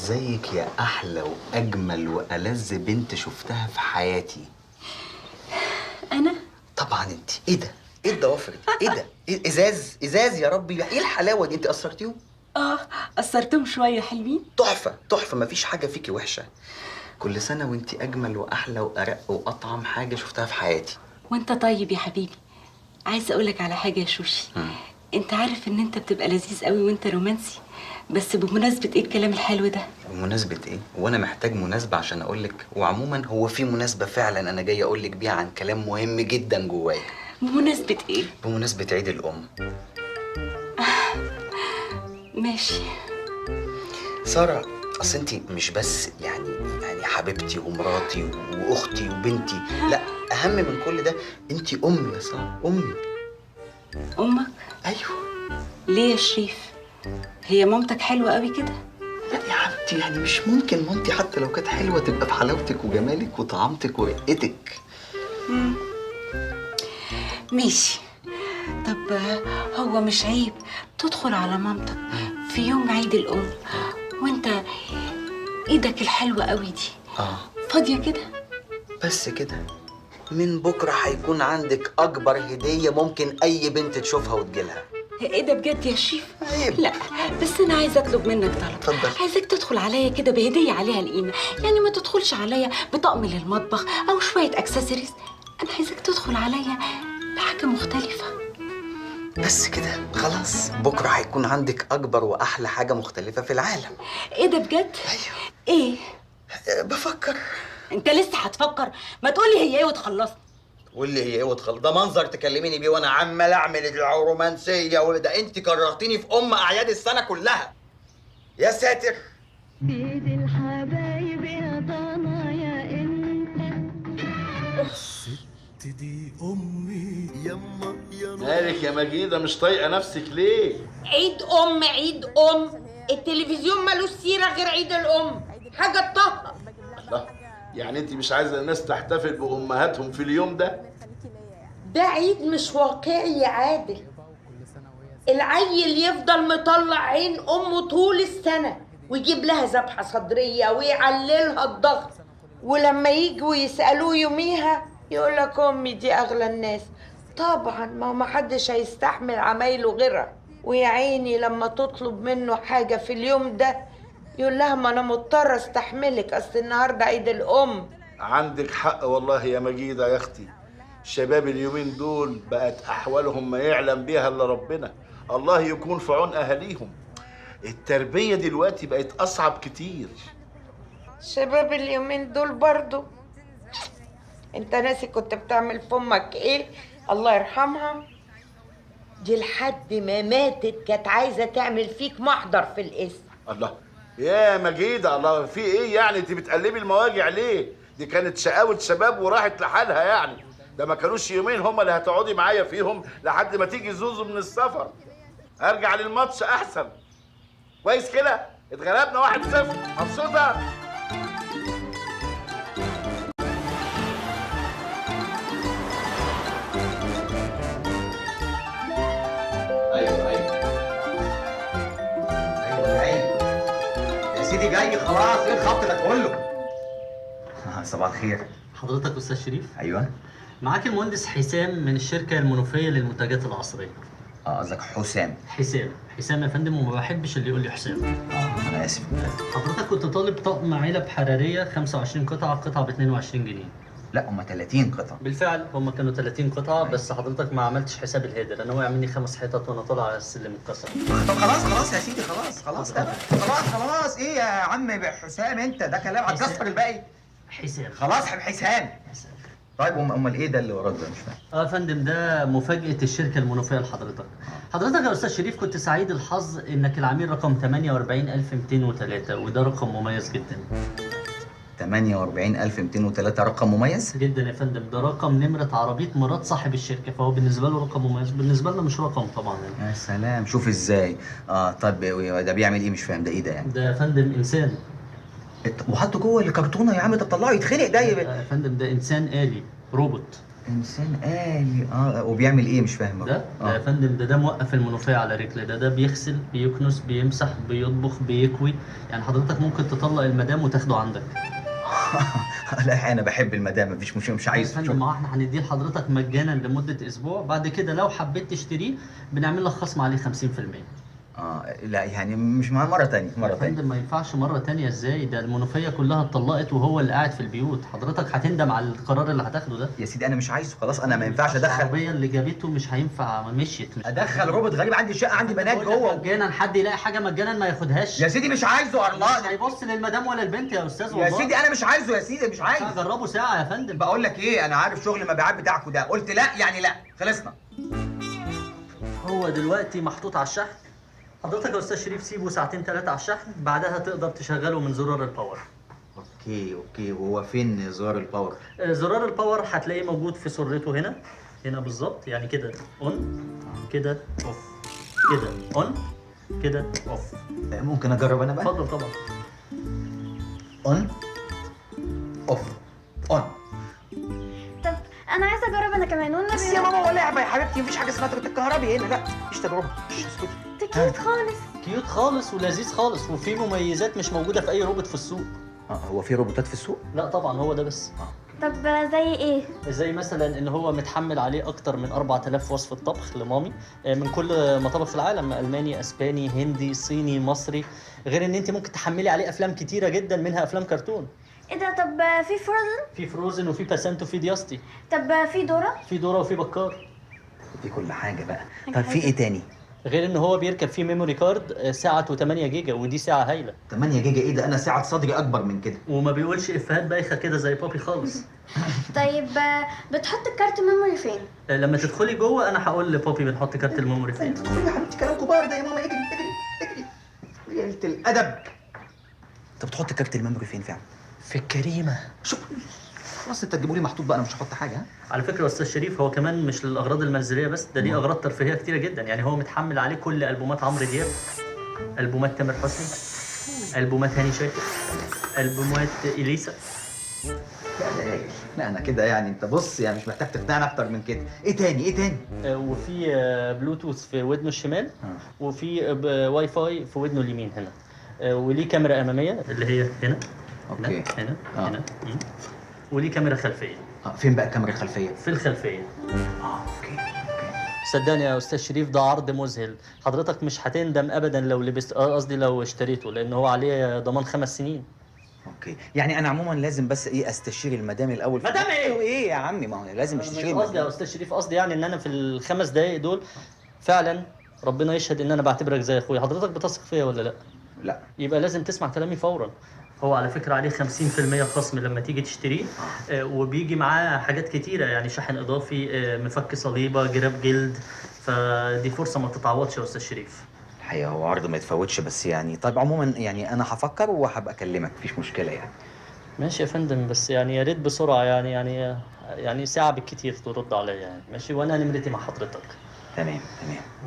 ازيك يا احلى واجمل والذ بنت شفتها في حياتي؟ انا طبعا انت. ايه ده؟ ايه الضوافر دي؟ ايه ده؟ إيه ازاز ازاز يا ربي؟ ايه الحلاوه دي؟ انت قصرتيهم؟ قصرتهم شويه حلوين. تحفه تحفه، مفيش حاجه فيكي وحشه. كل سنه وانت اجمل واحلى وارق واطعم حاجه شفتها في حياتي. وانت طيب يا حبيبي. عايزه اقولك على حاجه يا شوشي. انت عارف ان انت بتبقى لذيذ قوي وانت رومانسي، بس بمناسبه ايه الكلام الحلو ده؟ بمناسبه ايه؟ وانا محتاج مناسبه عشان اقول لك؟ وعموما هو في مناسبه فعلا انا جاي اقول لك بيها عن كلام مهم جدا جوايا. بمناسبه ايه؟ بمناسبه عيد الام. ماشي. سارة، اصل انت مش بس يعني حبيبتي ومراتي واختي وبنتي، لا اهم من كل ده انت امي يا سارة، امي. امك؟ ايوه. ليه يا شريف؟ هي مامتك حلوه قوي كده؟ لا يا حبيبتي، يعني مش ممكن مامتي حتى لو كانت حلوه تبقى بحلاوتك وجمالك وطعامتك ورقتك. ماشي. طب هو مش عيب تدخل على مامتك في يوم عيد الام وانت ايدك الحلوه قوي دي فاضيه كده؟ بس كده؟ من بكره هيكون عندك اكبر هديه ممكن اي بنت تشوفها وتجيلها. ايه ده بجد يا شريف؟ عيب. لا بس انا عايزه اطلب منك طلب. اتفضل. عايزك تدخل عليا كده بهديه عليها القيمه، يعني ما تدخلش عليا بطقم للمطبخ او شويه اكسسوارز. انا عايزك تدخل عليا بحاجه مختلفه. بس كده خلاص، بكره هيكون عندك اكبر واحلى حاجه مختلفه في العالم. ايه ده بجد؟ ايوه. ايه؟ بفكر. انت لسه هتفكر؟ ما تقولي هي ايه وتخلصني. واللي هي ايه وتخل؟ ده منظر تكلميني بيه وانا عمال اعمل الرومانسيه وده انت كرهتيني في اعياد السنه كلها. يا ساتر. بيد الحبايب يا ضنا يا انت. الست دي امي يما يا مالك يا مجيدة مش طايقة نفسك ليه؟ عيد عيد التلفزيون ملوش سيرة غير عيد الأم، حاجة تطهق. الله، يعني انت مش عايزة الناس تحتفل بأمهاتهم في اليوم ده؟ ده عيد مش واقعي يا عادل. العيل يفضل مطلع عين أمه طول السنة ويجيب لها ذبحة صدرية ويعللها الضغط، ولما يجوا يسألوه يوميها يقولك أمي دي أغلى الناس. طبعا ما حدش هيستحمل عمايله غيرها. ويا عيني لما تطلب منه حاجة في اليوم ده يقول لها ما أنا مضطر استحملك، أصل النهاردة عيد الأم. عندك حق والله يا مجيدة يا أختي. الشباب اليومين دول بقت أحوالهم ما يعلم بيها إلا ربنا. الله يكون في عون أهاليهم. التربية دلوقتي بقت أصعب كتير. شباب اليومين دول برضو. انت ناسي كنت بتعمل في امك ايه؟ الله يرحمها، دي لحد ما ماتت كانت عايزه تعمل فيك محضر في الاسم. الله يا مجيدة، الله في إيه يعني؟ أنت بتقلبي المواجع ليه؟ دي كانت شقاوة شباب وراحت لحالها يعني. ده ما كانوش يومين هما اللي هتقعدي معايا فيهم لحد ما تيجي زوزو من السفر. أرجع للماتش أحسن. كويس كده؟ اتغلبنا 1-0. مبسوطة؟ ايوه جاي يا سيدي، جاي خلاص. ايه الخط ده كله؟ صباح الخير. حضرتك استاذ شريف؟ ايوه. معاك المهندس حسام من الشركه المنوفيه للمنتجات العصريه. قصدك حسام؟ حسام يا فندم، وما بحبش اللي يقول لي حسام. انا اسف. حضرتك كنت طالب طقم علب حراريه 25 قطعه، قطعه ب 22 جنيه. لا، هم 30 قطعه. بالفعل هم كانوا 30 قطعه، بس حضرتك ما عملتش حساب الهدر. انا وقع مني 5 حتت وانا طالع على السلم اتكسر. طب خلاص يا سيدي، خلاص ايه يا عم حسام؟ انت ده كلام هتكسر الباقي. حسام. خلاص حسام. طيب امال ايه ده اللي وراك ده؟ مش فاهم. يا فندم، ده مفاجاه الشركه المنوفيه لحضرتك. حضرتك يا استاذ شريف كنت سعيد الحظ انك العميل رقم 48203، وده رقم مميز جدا. 48203 رقم مميز جدا يا فندم. ده رقم نمرة عربية مرات صاحب الشركة، فهو بالنسبة له رقم مميز، بالنسبة لنا مش رقم طبعا يعني. يا سلام، شوف ازاي. طيب ده بيعمل ايه؟ مش فاهم. ده ايه ده يعني؟ ده يا فندم إنسان. وحطه جوه الكرتونه يا عم. ده طلعه يتخنق ده يا فندم ده إنسان آلي، روبوت. انسان آلي وبيعمل ايه مش فاهم ده يا فندم ده موقف المنوفيه على رجل، ده بيغسل بيكنس بيمسح بيطبخ بيكوي، يعني حضرتك ممكن تطلق المدام وتاخده عندك. لا انا بحب المدام، مش عايز. يا فندم ما احنا هنديه لحضرتك مجانا لمده اسبوع، بعد كده لو حبيت تشتريه بنعمل لك خصم عليه 50%. لا يعني مش مرة تانية. يا فندم ما ينفعش مرة تانية ازاي؟ ده المنوفية كلها اتطلقت وهو اللي قاعد في البيوت، حضرتك هتندم على القرار اللي هتاخده ده. يا سيدي انا مش عايزه خلاص، انا ما ينفعش ادخل العربية اللي جابته مش هينفع، مشيت مش ادخل روبوت غريب عندي الشقة، عندي بنات جوه مجانا، حد يلاقي حاجة مجانا ما ياخدهاش. يا سيدي مش عايزه الله، مش هيبص للمدام ولا البنت يا استاذ والله. يا سيدي انا مش عايزه، يا سيدي مش عايز. جربه ساعة يا فندم. بقول لك ايه، انا عارف شغل المبيعات بتاعكوا ده، قلت لا يعني لا، خلصنا. هو دلوقتي محطوط على الشحن، حضرتك يا استاذ شريف سيبه ساعتين 3 على الشحن، بعدها تقدر تشغله من زرار الباور. اوكي وهو فين زرار الباور؟ زرار الباور هتلاقيه موجود في سرته هنا بالظبط، يعني كده اون كده اوف، كده اون كده اوف. ممكن اجرب انا بقى؟ اتفضل طبعا. اون اوف اون. طب انا عايزه اجرب انا كمان والنبي. بس يا ماما ولا لعبه يا حبيبتي، مفيش حاجه اسمها الكهربي هنا، لا مفيش تجربه. اسكتي. ده كيوت خالص. كيوت خالص ولذيذ خالص، وفي مميزات مش موجوده في اي روبوت في السوق. هو في روبوتات في السوق؟ لا طبعا هو ده بس. طب زي ايه؟ زي مثلا ان هو متحمل عليه اكتر من 4000 وصفه طبخ لمامي من كل مطابخ في العالم، الماني اسباني هندي صيني مصري، غير ان انت ممكن تحملي عليه افلام كتيره جدا منها افلام كرتون. ايه ده؟ طب في فروزن؟ في فروزن وفي باسنت وفي دياستي. طب في دورة؟ في دورة وفي بكار. دي كل حاجه بقى. طب في ايه تاني؟ غير ان هو بيركب فيه ميموري كارد ساعته 8 جيجا، ودي ساعه هايله. 8 جيجا ايه ده؟ انا ساعه صدري اكبر من كده. وما بيقولش افيهات بايخه كده زي بابي خالص. طيب بتحط الكارت ميموري فين؟ لما تدخلي جوه انا هقول لبابي بنحط كارت الميموري فين. تدخلي يا حبيبتي، كلام كبار ده يا ماما، اجري اجري اجري يا قلة الادب. انت بتحط كارت الميموري فين فعلا؟ في الكريمه. شوف خلاص انت تجيبوا لي محطوط بقى، انا مش هحط حاجه. على فكره يا استاذ شريف هو كمان مش للاغراض المنزليه بس، ده ليه اغراض ترفيهيه كتيره جدا، يعني هو متحمل عليه كل البومات عمرو دياب، البومات تامر حسني، البومات هاني شاكر، البومات اليسا. لا انا كده يعني، انت بص يعني مش محتاج تقنعني اكتر من كده. ايه تاني؟ وفي بلوتوث في ودنه الشمال، وفي واي فاي في ودنه اليمين هنا، وليه كاميرا اماميه اللي هي هنا. اوكي. هنا وليه كاميرا خلفيه. فين بقى الكاميرا الخلفيه؟ في الخلفيه. اوكي. صدقني يا استاذ شريف ده عرض مذهل، حضرتك مش هتندم ابدا لو لبست، قصدي لو اشتريته، لان هو عليه ضمان 5 سنين. اوكي، يعني انا عموما لازم بس ايه استشير المدام الاول. مدام ايه؟ ايه يا عمي، ما هو لازم استشير. مش قصدي يا استاذ شريف، قصدي يعني ان انا في ال5 دقايق دول فعلا ربنا يشهد ان انا بعتبرك زي اخويا. حضرتك بتثق فيا ولا لا؟ لا. يبقى لازم تسمع كلامي فورا. هو على فكره عليه 50% خصم لما تيجي تشتريه، وبيجي معاه حاجات كتيره، يعني شحن اضافي، مفك صليبه، جراب جلد، فدي فرصه ما تتعوضش يا استاذ شريف. الحقيقه هو عرض ما يتفوتش، بس يعني طيب عموما يعني انا هفكر وهبقى اكلمك، مفيش مشكله يعني. ماشي يا فندم، بس يعني يا ريت بسرعه، يعني ساعه بالكتير ترد عليا يعني. ماشي، وانا نمرتي مع حضرتك. تمام.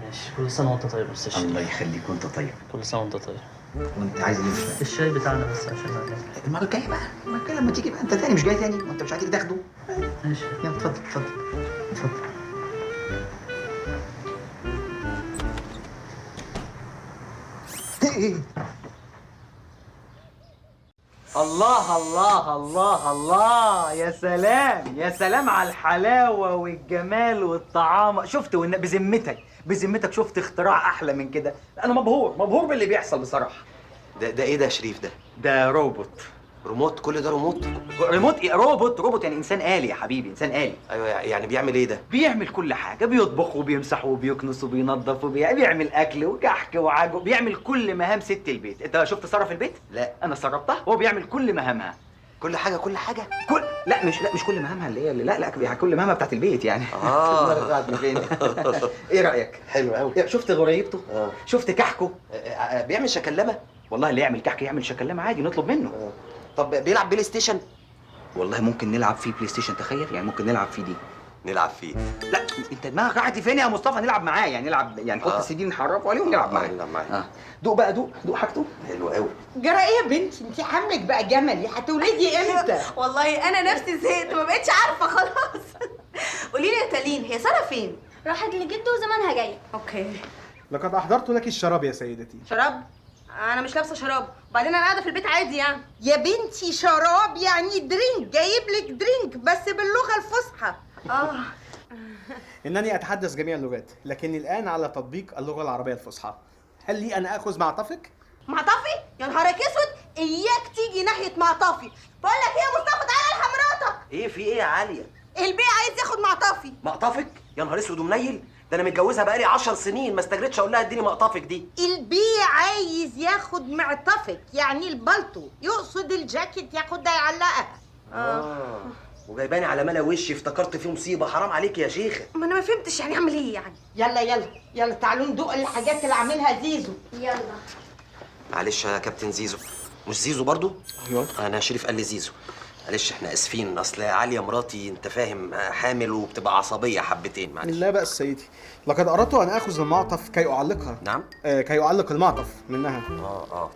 ماشي، كل سنه وانت طيب يا استاذ شريف. الله يخليك وانت طيب. كل سنه وانت طيب. وانت عايز ايه؟ الشاي بتاعنا بس عشان المره الجايه بقى، لما تيجي بقى انت تاني مش جاي تاني، وانت مش هتيجي تاخده. ماشي، يلا اتفضل. الله الله الله الله، يا سلام على الحلاوة والجمال والطعام. شفت بذمتك شفت اختراع أحلى من كده؟ أنا مبهور باللي بيحصل بصراحة. ده ايه ده يا شريف ده؟ ده روبوت. ريموت؟ كل ده ريموت؟ ريموت إيه؟ روبوت يعني إنسان آلي يا حبيبي، إنسان آلي. ايوه، يعني بيعمل ايه ده؟ بيعمل كل حاجة، بيطبخ وبيمسح وبيكنس وبينظف وبيعمل أكل وكحك وعجو، بيعمل كل مهام ست البيت. أنت شفت سارة في البيت؟ لا. أنا سربتها، هو بيعمل كل مهامها. كل حاجه؟ لا مش كل مهامها اللي هي لا كل مهامها بتاعت البيت يعني. ايه رايك؟ حلو قوي. شفت غريبته؟ شفت كحكه؟ بيعمل شكلمه؟ والله اللي يعمل كحك يعمل شكلمه عادي، نطلب منه. طب بيلعب بلاي ستيشن؟ والله ممكن نلعب فيه بلاي ستيشن، تخيل يعني ممكن نلعب فيه دي. نلعب فيه؟ لا انت دماغك راحت فين يا مصطفى؟ نلعب معاه يعني، نلعب يعني نحط السي دي نحركه عليه ونلعب معاه. نلعب معاه. دوق بقى، دوق حاجته. حلو قوي. جرى ايه يا بنتي؟ انت حملك بقى جملي، هتولدي امتى؟ والله انا نفسي زهقت، ما بقتش عارفه خلاص. قولي لي يا تالين، هي ساره فين؟ راحت لجده وزمانها جايه. اوكي. لقد احضرت لك الشراب يا سيدتي. شراب؟ انا مش لابسه شراب، وبعدين انا قاعده في البيت عادي يعني. يا بنتي شراب يعني درينك، جايب لك درينك بس باللغه الفصحى. انني اتحدث جميع اللغات، لكني الان على تطبيق اللغه العربيه الفصحى. هل لي ان اخذ معطفك؟ معطفي؟ يا نهارك اسود، اياك تيجي ناحيه معطفي. بقول لك ايه يا مصطفى، تعالى الحق مراتك. ايه في ايه يا عاليه؟ البيع عايز ياخد معطفي. مقطفك؟ يا نهار اسود ومنيل، ده انا متجوزها بقالي 10 سنين ما استجريتش اقول لها اديني مقطفك دي. البيع عايز ياخد معطفك، يعني البلطو، يقصد الجاكيت ياخدها يعلقها. وجايباني على ملا وشي، افتكرت فيه مصيبه. حرام عليك يا شيخه. ما انا ما فهمتش يعني اعمل ايه يعني. يلا يلا يلا تعالوا ندوق الحاجات اللي عاملها زيزو. يلا. معلش يا كابتن زيزو. مش زيزو برضو؟ ايوه. انا شريف قال لي زيزو. معلش احنا اسفين، اصل عاليه مراتي انت فاهم حامل وبتبقى عصبيه حبتين. معلش. لا بأس سيدي، لقد اردت ان اخذ المعطف كي اعلقها. نعم؟ كي اعلق المعطف منها.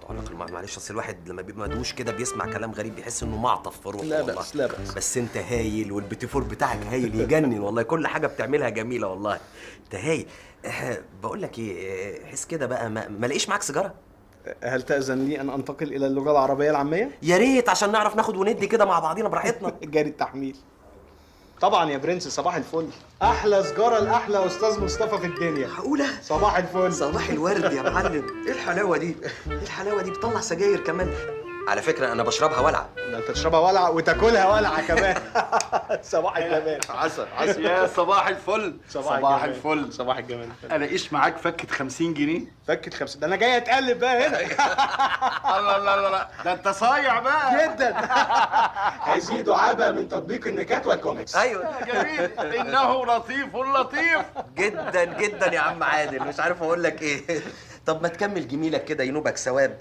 تعلق معلش، اصل الواحد لما بيبقى مدوش كده بيسمع كلام غريب بيحس انه معطف في روحه. لا والله. بأس لا بأس. بس انت هايل، والبيتيفور بتاعك هايل يجنن والله، كل حاجه بتعملها جميله والله. انت هايل. بقول لك ايه، حس كده بقى ما لاقيش معاك سيجاره؟ هل تأذن لي أن أنتقل إلى اللغة العربية العامية؟ يا ريت، عشان نعرف ناخد وندي كده مع بعضينا براحتنا. جاري التحميل. طبعا يا برنس، صباح الفل. أحلى سجارة لأحلى أستاذ مصطفى في الدنيا. معقولة؟ صباح الفل. صباح الورد يا معلم. إيه الحلاوة دي؟ إيه الحلاوة دي؟ بتطلع سجاير كمان. على فكرة أنا بشربها ولعة. ده أنت تشربها ولعة وتاكلها ولعة كمان. صباح الجمال. عسل عسل يا صباح الفل. صباح الفل. صباح الجمال. الاقيش معاك فكه 50 جنيه؟ فكة 50؟ ده أنا جاي أتقلب بقى هنا. الله الله الله، ده أنت صايع بقى جدا. هيزيدوا عبا من تطبيق النكات والكوميكس. أيوه جميل، إنه لطيف لطيف جدا جدا يا عم عادل، مش عارف أقول لك إيه. طب ما تكمل جميلك كده ينوبك ثواب.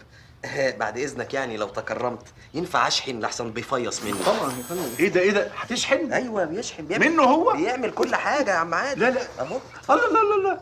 بعد اذنك يعني لو تكرمت، ينفع اشحن لحسن بيفيص مني؟ طبعا يا فندم. ايه ده هتشحن؟ ايوه بيشحن، بيعمل منه هو؟ بيعمل كل حاجه يا عم عادل. لا اهو. الله الله الله.